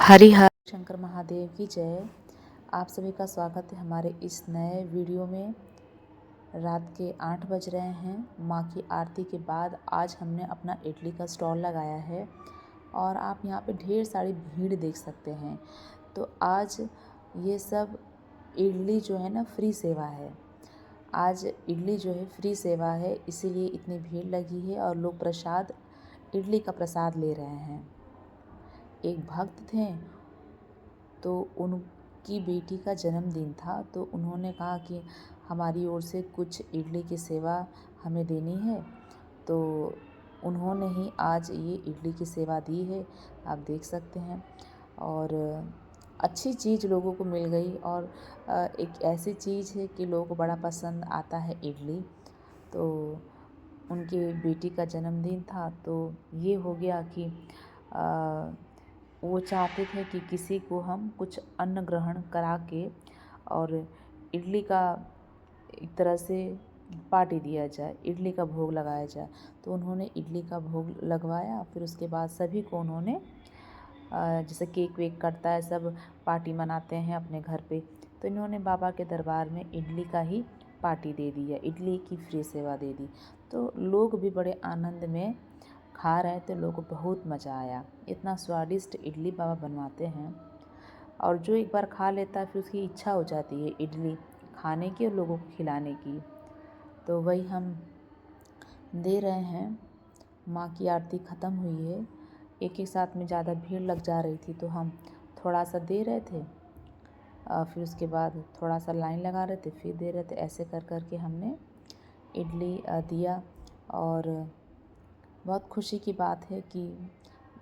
हरिहर शंकर महादेव की जय। आप सभी का स्वागत है हमारे इस नए वीडियो में। रात के 8 बज रहे हैं। माँ की आरती के बाद आज हमने अपना इडली का स्टॉल लगाया है और आप यहाँ पे ढेर सारी भीड़ देख सकते हैं। तो आज ये सब इडली जो है ना फ्री सेवा है। आज इडली जो है फ्री सेवा है, इसीलिए इतनी भीड़ लगी है और लोग प्रसाद इडली का प्रसाद ले रहे हैं। एक भक्त थे, तो उनकी बेटी का जन्मदिन था, तो उन्होंने कहा कि हमारी ओर से कुछ इडली की सेवा हमें देनी है। तो उन्होंने ही आज ये इडली की सेवा दी है, आप देख सकते हैं। और अच्छी चीज़ लोगों को मिल गई और एक ऐसी चीज़ है कि लोगों को बड़ा पसंद आता है इडली। तो उनके बेटी का जन्मदिन था, तो ये हो गया कि वो चाहते थे कि किसी को हम कुछ अन्न ग्रहण करा के और इडली का एक तरह से पार्टी दिया जाए, इडली का भोग लगाया जाए। तो उन्होंने इडली का भोग लगवाया। फिर उसके बाद सभी को उन्होंने जैसे केक वेक कटता है, सब पार्टी मनाते हैं अपने घर पे, तो इन्होंने बाबा के दरबार में इडली का ही पार्टी दे दी है, इडली की फ्री सेवा दे दी। तो लोग भी बड़े आनंद में खा रहे थे, लोगों को बहुत मज़ा आया। इतना स्वादिष्ट इडली बाबा बनवाते हैं और जो एक बार खा लेता है फिर उसकी इच्छा हो जाती है इडली खाने की और लोगों को खिलाने की। तो वही हम दे रहे हैं। माँ की आरती ख़त्म हुई है, एक एक साथ में ज़्यादा भीड़ लग जा रही थी, तो हम थोड़ा सा दे रहे थे, फिर उसके बाद थोड़ा सा लाइन लगा रहे थे, फिर दे रहे थे। ऐसे कर कर के हमने इडली दिया। और बहुत खुशी की बात है कि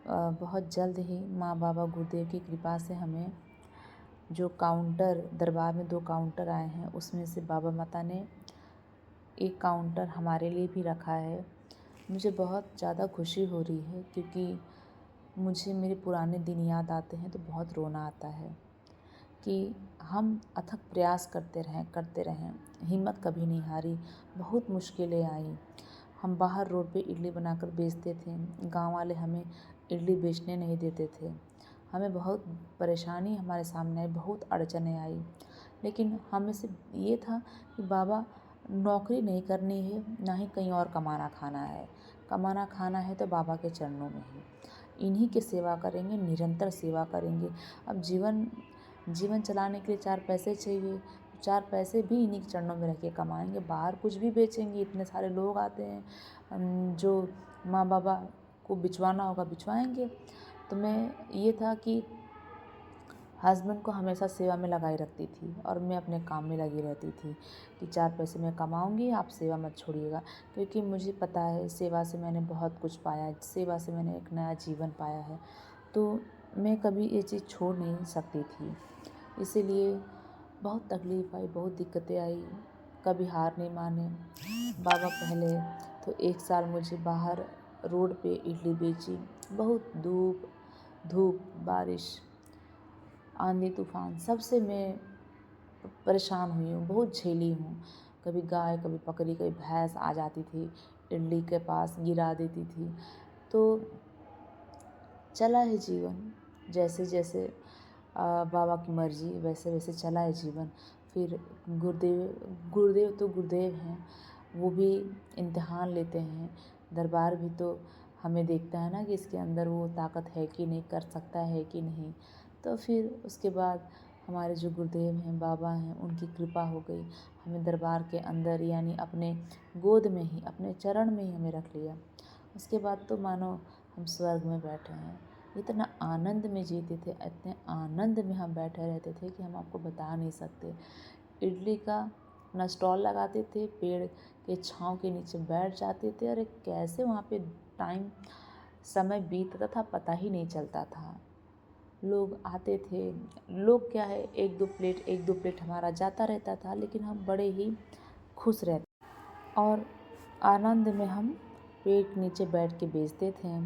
बहुत जल्द ही माँ बाबा गुरुदेव की कृपा से हमें जो काउंटर दरबार में 2 काउंटर आए हैं, उसमें से बाबा माता ने एक काउंटर हमारे लिए भी रखा है। मुझे बहुत ज़्यादा खुशी हो रही है, क्योंकि मुझे मेरे पुराने दिन याद आते हैं तो बहुत रोना आता है कि हम अथक प्रयास करते रहें, हिम्मत कभी नहीं हारी। बहुत मुश्किलें आई, हम बाहर रोड पे इडली बनाकर बेचते थे, गांव वाले हमें इडली बेचने नहीं देते थे, हमें बहुत परेशानी हमारे सामने आई, बहुत अड़चनें आई। लेकिन हमें से ये था कि बाबा नौकरी नहीं करनी है, ना ही कहीं और कमाना खाना है। कमाना खाना है तो बाबा के चरणों में ही, इन्हीं की सेवा करेंगे, निरंतर सेवा करेंगे। अब जीवन चलाने के लिए 4 पैसे चाहिए, 4 पैसे भी इन्हीं के चरणों में रख के कमाएंगे। बाहर कुछ भी बेचेंगे, इतने सारे लोग आते हैं जो माँ बाबा को बिचवाना होगा बिचवाएंगे। तो मैं ये था कि हस्बैंड को हमेशा सेवा में लगाए रखती थी और मैं अपने काम में लगी रहती थी कि 4 पैसे मैं कमाऊंगी, आप सेवा मत छोड़िएगा। क्योंकि मुझे पता है सेवा से मैंने बहुत कुछ पाया, सेवा से मैंने एक नया जीवन पाया है, तो मैं कभी ये चीज़ छोड़ नहीं सकती थी। इसीलिए बहुत तकलीफ़ आई, बहुत दिक्कतें आई, कभी हार नहीं माने। बाबा पहले तो 1 साल मुझे बाहर रोड पे इडली बेची, बहुत धूप बारिश आंधी तूफान सबसे मैं परेशान हुई हूँ, बहुत झेली हूँ। कभी गाय, कभी बकरी, कभी भैंस आ जाती थी, इडली के पास गिरा देती थी। तो चला है जीवन, जैसे जैसे बाबा की मर्जी वैसे वैसे चला है जीवन। फिर गुरुदेव तो गुरुदेव हैं, वो भी इम्तिहान लेते हैं। दरबार भी तो हमें देखता है ना कि इसके अंदर वो ताकत है कि नहीं, कर सकता है कि नहीं। तो फिर उसके बाद हमारे जो गुरुदेव हैं, बाबा हैं, उनकी कृपा हो गई, हमें दरबार के अंदर यानी अपने गोद में ही, अपने चरण में ही हमें रख लिया। उसके बाद तो मानो हम स्वर्ग में बैठे हैं। इतना आनंद में जीते थे, इतने आनंद में हम बैठे रहते थे कि हम आपको बता नहीं सकते। इडली का अपना स्टॉल लगाते थे, पेड़ के छाँव के नीचे बैठ जाते थे। अरे कैसे वहाँ पे समय बीतता था पता ही नहीं चलता था। लोग आते थे, लोग क्या है, एक दो प्लेट हमारा जाता रहता था, लेकिन हम बड़े ही खुश रहते और आनंद में हम पेट नीचे बैठ के बेचते थे।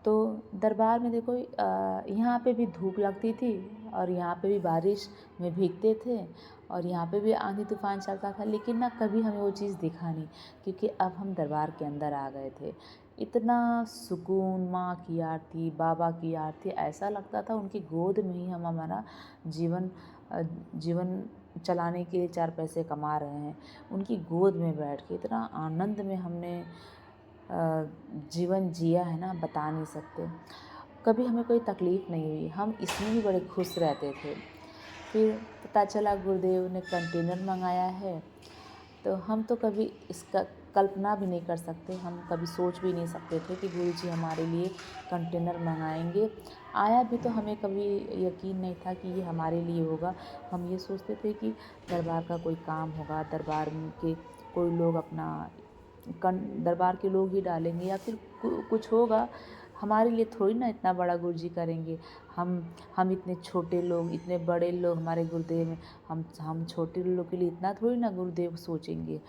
तो दरबार में देखो, यहाँ पे भी धूप लगती थी और यहाँ पे भी बारिश में भीगते थे और यहाँ पे भी आंधी तूफान चलता था, लेकिन ना कभी हमें वो चीज़ दिखा नहीं, क्योंकि अब हम दरबार के अंदर आ गए थे। इतना सुकून, माँ की आरती, बाबा की आरती, ऐसा लगता था उनकी गोद में ही हम हमारा जीवन जीवन चलाने के लिए 4 पैसे कमा रहे हैं। उनकी गोद में बैठ के इतना आनंद में हमने जीवन जिया है ना, बता नहीं सकते। कभी हमें कोई तकलीफ़ नहीं हुई, हम इसमें भी बड़े खुश रहते थे। फिर पता चला गुरुदेव ने कंटेनर मंगाया है, तो हम तो कभी इसका कल्पना भी नहीं कर सकते, हम कभी सोच भी नहीं सकते थे कि गुरुजी हमारे लिए कंटेनर मंगाएंगे। आया भी तो हमें कभी यकीन नहीं था कि ये हमारे लिए होगा। हम ये सोचते थे कि दरबार का कोई काम होगा, दरबार के कोई लोग अपना दरबार के लोग ही डालेंगे या फिर कुछ होगा, हमारे लिए थोड़ी ना इतना बड़ा गुरुजी करेंगे। हम इतने छोटे लोग, इतने बड़े लोग हमारे गुरुदेव में, हम छोटे लोग के लिए इतना थोड़ी ना गुरुदेव सोचेंगे।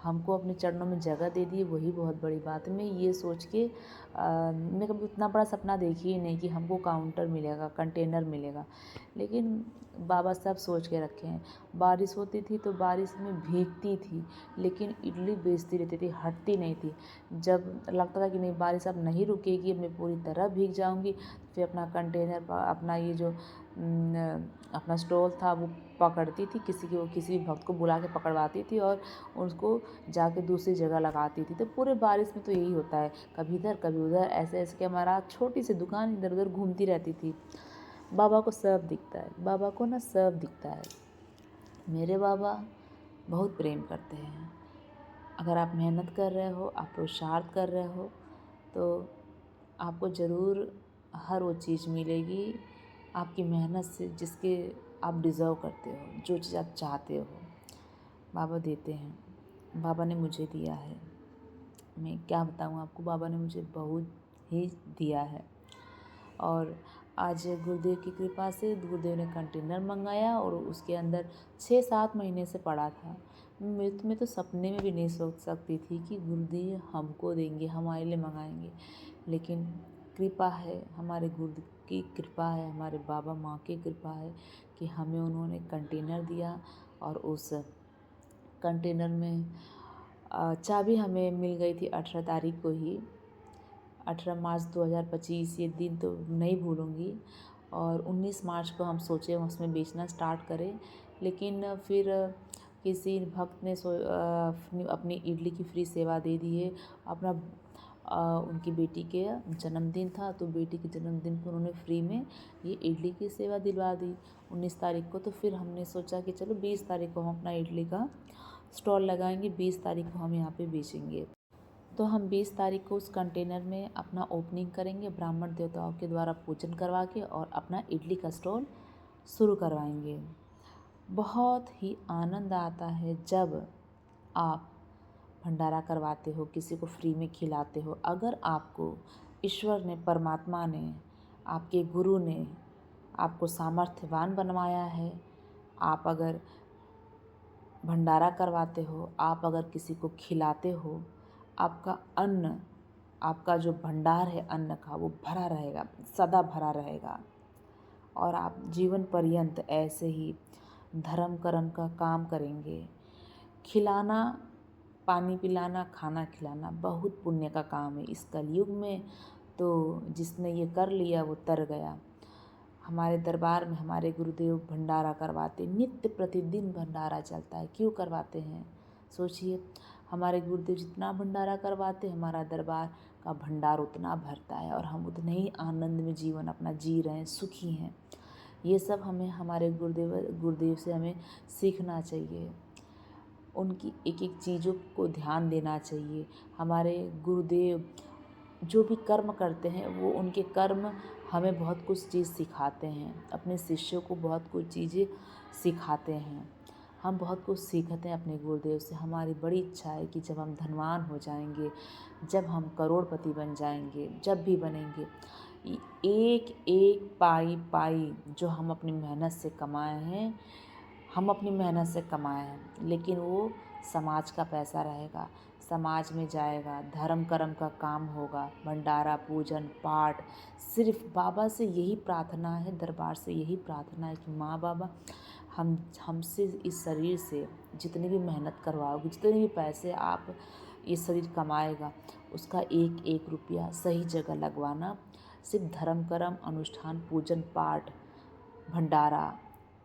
हमको अपने चरणों में जगह दे दी, वही बहुत बड़ी बात है। मैं ये सोच के मैं कभी उतना बड़ा सपना देखी ही नहीं कि हमको काउंटर मिलेगा, कंटेनर मिलेगा। लेकिन बाबा सब सोच के रखे हैं। बारिश होती थी तो बारिश में भीगती थी, लेकिन इडली बेचती रहती थी, हटती नहीं थी। जब लगता था कि नहीं बारिश अब नहीं रुकेगी, मैं पूरी तरह भीग जाऊंगी, फिर अपना कंटेनर, अपना ये जो अपना स्टॉल था वो पकड़ती थी, किसी भक्त को बुला के पकड़वाती थी और उसको जाके दूसरी जगह लगाती थी। तो पूरे बारिश में तो यही होता है, कभी इधर कभी उधर, ऐसे ऐसे कि हमारा छोटी सी दुकान इधर उधर घूमती रहती थी। बाबा को सब दिखता है, बाबा को ना सब दिखता है। मेरे बाबा बहुत प्रेम करते हैं। अगर आप मेहनत कर रहे हो, आप पुरुषार्थ कर रहे हो, तो आपको ज़रूर हर वो चीज़ मिलेगी आपकी मेहनत से, जिसके आप डिज़र्व करते हो, जो चीज़ आप चाहते हो बाबा देते हैं। बाबा ने मुझे दिया है, मैं क्या बताऊँ आपको, बाबा ने मुझे बहुत ही दिया है। और आज गुरुदेव की कृपा से गुरुदेव ने कंटेनर मंगाया और उसके अंदर 6-7 महीने से पड़ा था। मैं तो सपने में भी नहीं सोच सकती थी कि गुरुदेव हमको देंगे, हमारे लिए मंगाएंगे। लेकिन कृपा है, हमारे गुरुदेव की कृपा है, हमारे बाबा माँ की कृपा है कि हमें उन्होंने कंटेनर दिया। और उस कंटेनर में चाबी हमें मिल गई थी 18 तारीख को ही, 18 मार्च 2025, ये दिन तो नहीं भूलूंगी। और 19 मार्च को हम सोचे उसमें बेचना स्टार्ट करें, लेकिन फिर किसी भक्त ने अपनी इडली की फ्री सेवा दे दी है। अपना उनकी बेटी के जन्मदिन था, तो बेटी के जन्मदिन पर उन्होंने फ्री में ये इडली की सेवा दिलवा दी 19 तारीख को। तो फिर हमने सोचा कि चलो 20 तारीख को हम अपना इडली का स्टॉल लगाएंगे, 20 तारीख को हम यहाँ पे बेचेंगे। तो हम 20 तारीख को उस कंटेनर में अपना ओपनिंग करेंगे, ब्राह्मण देवताओं के द्वारा पूजन करवा के, और अपना इडली का स्टॉल शुरू करवाएंगे। बहुत ही आनंद आता है जब आप भंडारा करवाते हो, किसी को फ्री में खिलाते हो। अगर आपको ईश्वर ने, परमात्मा ने, आपके गुरु ने आपको सामर्थ्यवान बनवाया है, आप अगर भंडारा करवाते हो, आप अगर किसी को खिलाते हो, आपका अन्न, आपका जो भंडार है अन्न का, वो भरा रहेगा, सदा भरा रहेगा। और आप जीवन पर्यंत ऐसे ही धर्म कर्म का काम करेंगे। खिलाना, पानी पिलाना, खाना खिलाना बहुत पुण्य का काम है इस कलयुग में। तो जिसने ये कर लिया वो तर गया। हमारे दरबार में हमारे गुरुदेव भंडारा करवाते, नित्य प्रतिदिन भंडारा चलता है। क्यों करवाते हैं सोचिए, हमारे गुरुदेव जितना भंडारा करवाते, हमारा दरबार का भंडार उतना भरता है और हम उतने ही आनंद में जीवन अपना जी रहे हैं, सुखी हैं। ये सब हमें हमारे गुरुदेव से हमें सीखना चाहिए। उनकी एक एक चीज़ों को ध्यान देना चाहिए। हमारे गुरुदेव जो भी कर्म करते हैं, वो उनके कर्म हमें बहुत कुछ चीज़ सिखाते हैं, अपने शिष्यों को बहुत कुछ चीज़ें सिखाते हैं। हम बहुत कुछ सीखते हैं अपने गुरुदेव से। हमारी बड़ी इच्छा है कि जब हम धनवान हो जाएंगे, जब हम करोड़पति बन जाएंगे, जब भी बनेंगे, एक एक पाई पाई जो हम अपनी मेहनत से कमाए हैं, हम अपनी मेहनत से कमाए हैं, लेकिन वो समाज का पैसा रहेगा, समाज में जाएगा, धर्म कर्म का काम होगा, भंडारा, पूजन पाठ। सिर्फ बाबा से यही प्रार्थना है, दरबार से यही प्रार्थना है कि माँ बाबा हमसे इस शरीर से जितनी भी मेहनत करवाओगे, जितने भी पैसे आप ये शरीर कमाएगा, उसका एक एक रुपया सही जगह लगवाना, सिर्फ धर्म कर्म अनुष्ठान पूजन पाठ भंडारा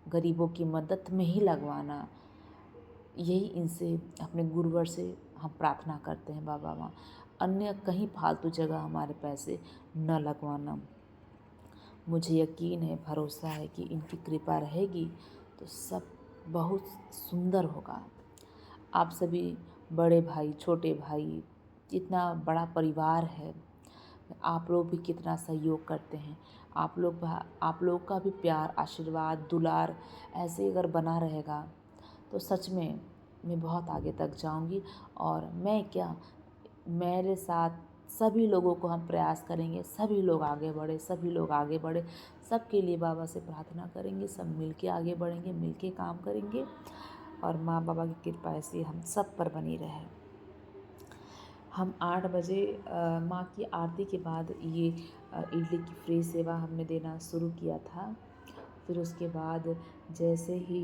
गरीबों की मदद में ही लगवाना। यही इनसे अपने गुरुवर से हम प्रार्थना करते हैं बाबा माँ। अन्य कहीं फालतू जगह हमारे पैसे न लगवाना। मुझे यकीन है, भरोसा है कि इनकी कृपा रहेगी तो सब बहुत सुंदर होगा। आप सभी बड़े भाई छोटे भाई, इतना बड़ा परिवार है, आप लोग भी कितना सहयोग करते हैं। आप लोग का भी प्यार आशीर्वाद दुलार ऐसे अगर बना रहेगा तो सच में मैं बहुत आगे तक जाऊंगी। और मैं क्या, मेरे साथ सभी लोगों को हम प्रयास करेंगे, सभी लोग आगे बढ़े, सभी लोग आगे बढ़े, सबके लिए बाबा से प्रार्थना करेंगे, सब मिलके आगे बढ़ेंगे, मिलके काम करेंगे और माँ बाबा की कृपा ऐसी हम सब पर बनी रहे। हम 8 बजे माँ की आरती के बाद ये इडली की फ्री सेवा हमने देना शुरू किया था। फिर उसके बाद जैसे ही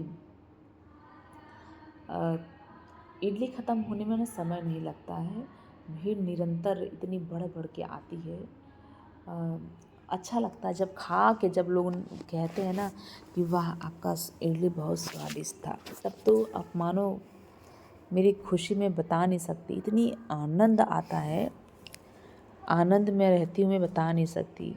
इडली ख़त्म होने में ना समय नहीं लगता है, भीड़ निरंतर इतनी बढ़ बढ़ के आती है। अच्छा लगता है जब खा के जब लोग कहते हैं ना कि वाह आपका इडली बहुत स्वादिष्ट था, तब तो आप मानो मेरी खुशी में बता नहीं सकती, इतनी आनंद आता है, आनंद में रहती हूँ मैं बता नहीं सकती।